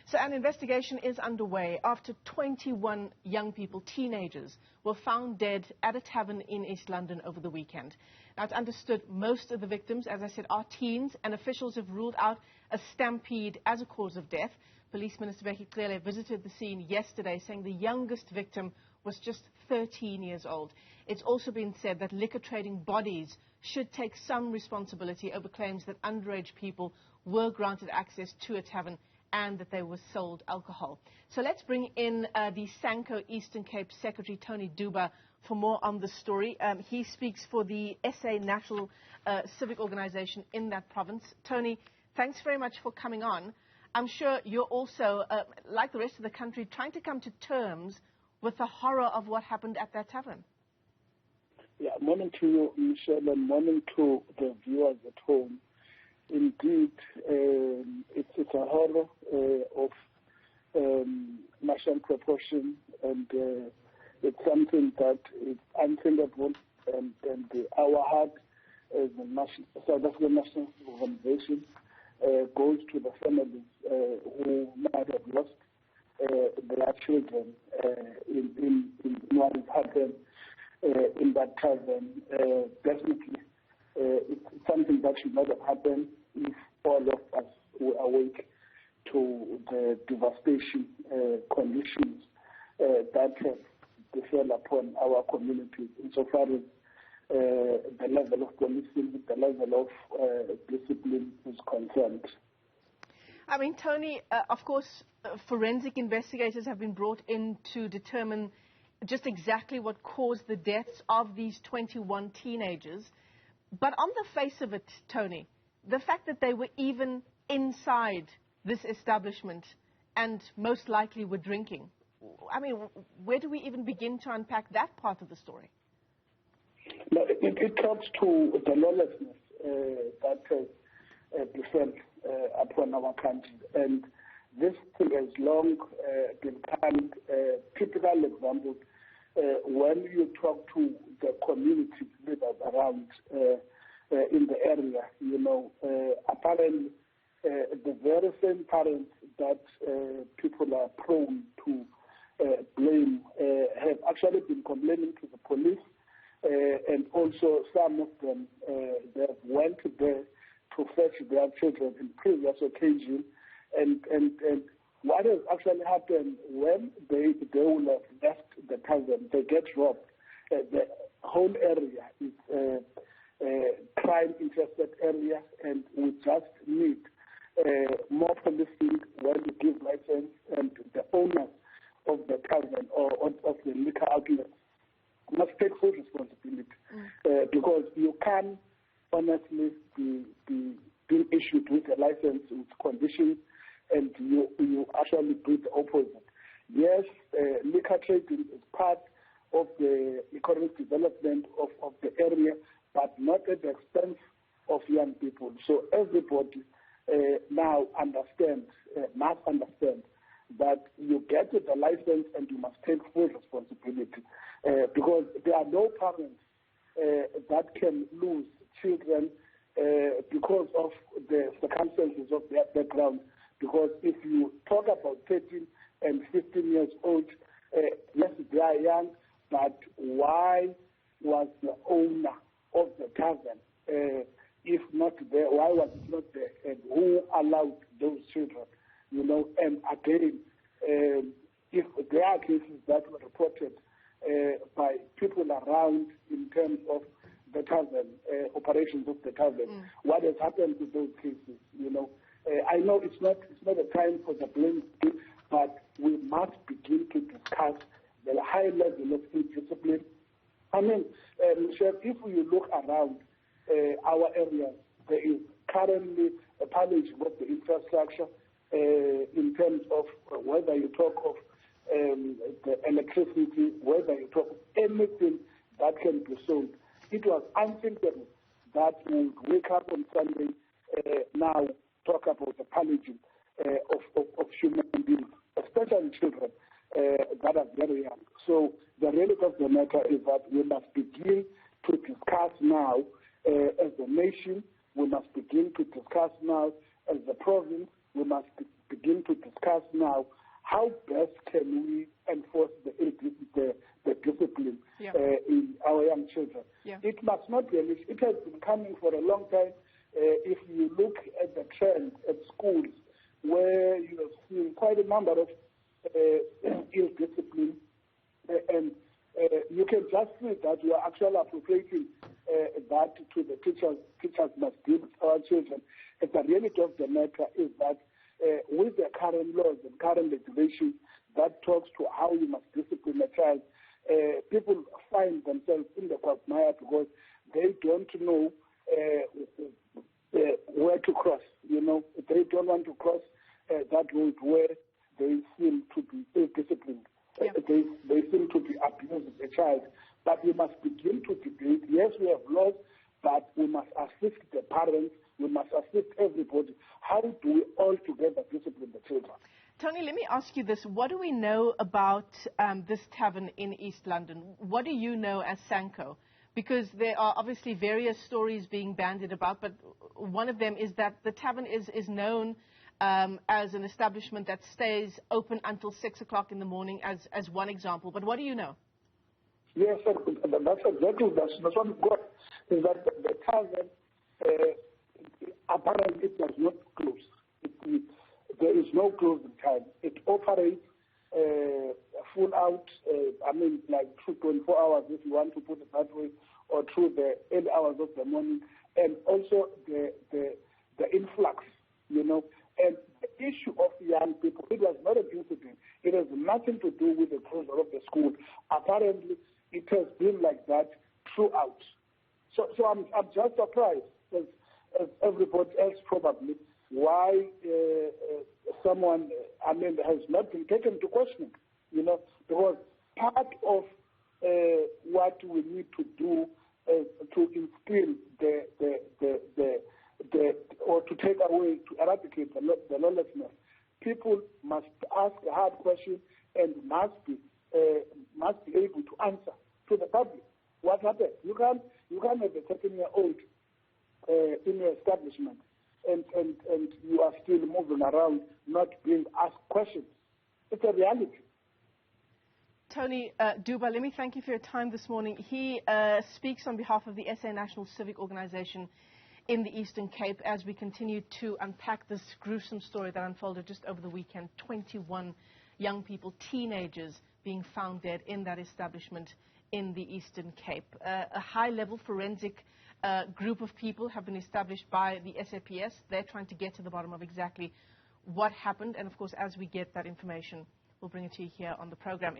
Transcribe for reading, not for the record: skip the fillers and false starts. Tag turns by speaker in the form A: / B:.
A: So an investigation is underway after 21 young people, teenagers, were found dead at a tavern in East London over the weekend. Now, it's understood most of the victims, as I said, are teens, and officials have ruled out a stampede as a cause of death. Police Minister Bheki Cele visited the scene yesterday, saying the youngest victim was just 13 years old. It's also been said that liquor trading bodies should take some responsibility over claims that underage people were granted access to a tavern and that they were sold alcohol. So let's bring in the SANCO Eastern Cape Secretary, Tony Duba, for more on the story. He speaks for the SA National Civic Organization in that province. Tony, thanks very much for coming on. I'm sure you're also, like the rest of the country, trying to come to terms with the horror of what happened at that tavern.
B: Yeah, morning to you, Michelle, and morning to the viewers at home. Indeed, it's a horror of national proportion, and it's something that is unthinkable. And our heart as a South African National Organization goes to the families who might have lost their children in what has happened in that tavern. Definitely, it's something that should not have happened if all of us were awake to the devastation conditions that have befell upon our communities, insofar as the level of policing, the level of discipline is concerned.
A: I mean, Tony, of course, forensic investigators have been brought in to determine just exactly what caused the deaths of these 21 teenagers. But on the face of it, Tony, the fact that they were even inside this establishment and most likely were drinking, I mean, where do we even begin to unpack that part of the story?
B: No, it talks to the lawlessness that has befell upon our country. And this thing has long become a typical example when you talk to the community leaders around in the area. You know, apparently the very same parents that people are prone to blame have actually been complaining to the police, and also some of them they have went there to fetch their children in previous occasions, and what has actually happened when they will have left the tavern, they get robbed. The whole area is a crime-infested area, and we just need more policing when we give license, and the owners of the tavern or of the liquor outlets must take full responsibility, because you can honestly be being issued with a license with conditions, and you actually do the opposite. Yes, liquor trading is part of the economic development of the area, but not at the expense of young people. So everybody now must understand that you get the license and you must take full responsibility, because there are no parents that can lose children because of the circumstances of their background. Because if you talk about 13 and 15 years old, yes, they are young, but why was the owner of the tavern, if not there, why was it not there, and who allowed those children? You know, and again, if there are cases that were reported by people around in terms of the tavern, operations of the tavern, what has happened to those cases, you know? I know it's not a time for the blame, but we must begin to discuss the high level of indiscipline. I mean, Michelle, if you look around our areas, there is currently a pillage of the infrastructure in terms of whether you talk of the electricity, whether you talk of anything that can be sold. It was unthinkable that we would wake up on Sunday now talk about the pillaging of human beings, especially children that are very young. So the reality of the matter is that we must begin to discuss now as a nation, we must begin to discuss now as a province, we must begin begin to discuss now how best can we enforce the discipline in our young children.
A: Yeah.
B: It must not be it has been coming for a long time. If you look at the trend at schools, where you have seen quite a number of ill discipline, and you can just see that you are actually appropriating that to the teachers. Teachers must deal with our children. And the reality of the matter is that with the current laws and current regulations that talks to how you must discipline a child, people find themselves in the quagmire because they don't know where to cross. You know, they don't want to cross that road where they seem to be ill-disciplined.
A: Yeah.
B: They seem to be abusing the child. But we must begin to debate. Yes, we have laws, but we must assist the parents. We must assist everybody. How do we all together discipline the children?
A: Tony, let me ask you this. What do we know about this tavern in East London? What do you know as SANCO? Because there are obviously various stories being bandied about, but one of them is that the tavern is known as an establishment that stays open until 6 o'clock in the morning, as one example. But what do you know?
B: Yes, that's exactly that's what we've got, is that the tavern, apparently it does not close. There is no closing time. It operates full out, like through 24 hours, if you want to put it that way, or through the early hours of the morning, and also the influx, you know. And the issue of young people, it was not an incident. It has nothing to do with the closure of the school. Apparently, it has been like that throughout. So I'm just surprised, as everybody else probably, why someone, has not been taken to question, you know, because part of what we need to do to instill or to take away, to eradicate the lawlessness, people must ask a hard question and must be able to answer to the public. What happened? You can't have a 13-year-old in your establishment and you are still moving around, not being asked questions. It's a reality.
A: Tony, Duba, let me thank you for your time this morning. He speaks on behalf of the SA National Civic Organization in the Eastern Cape as we continue to unpack this gruesome story that unfolded just over the weekend. 21 young people, teenagers, being found dead in that establishment in the Eastern Cape. A high-level forensic group of people have been established by the SAPS. They're trying to get to the bottom of exactly what happened. And, of course, as we get that information, we'll bring it to you here on the program.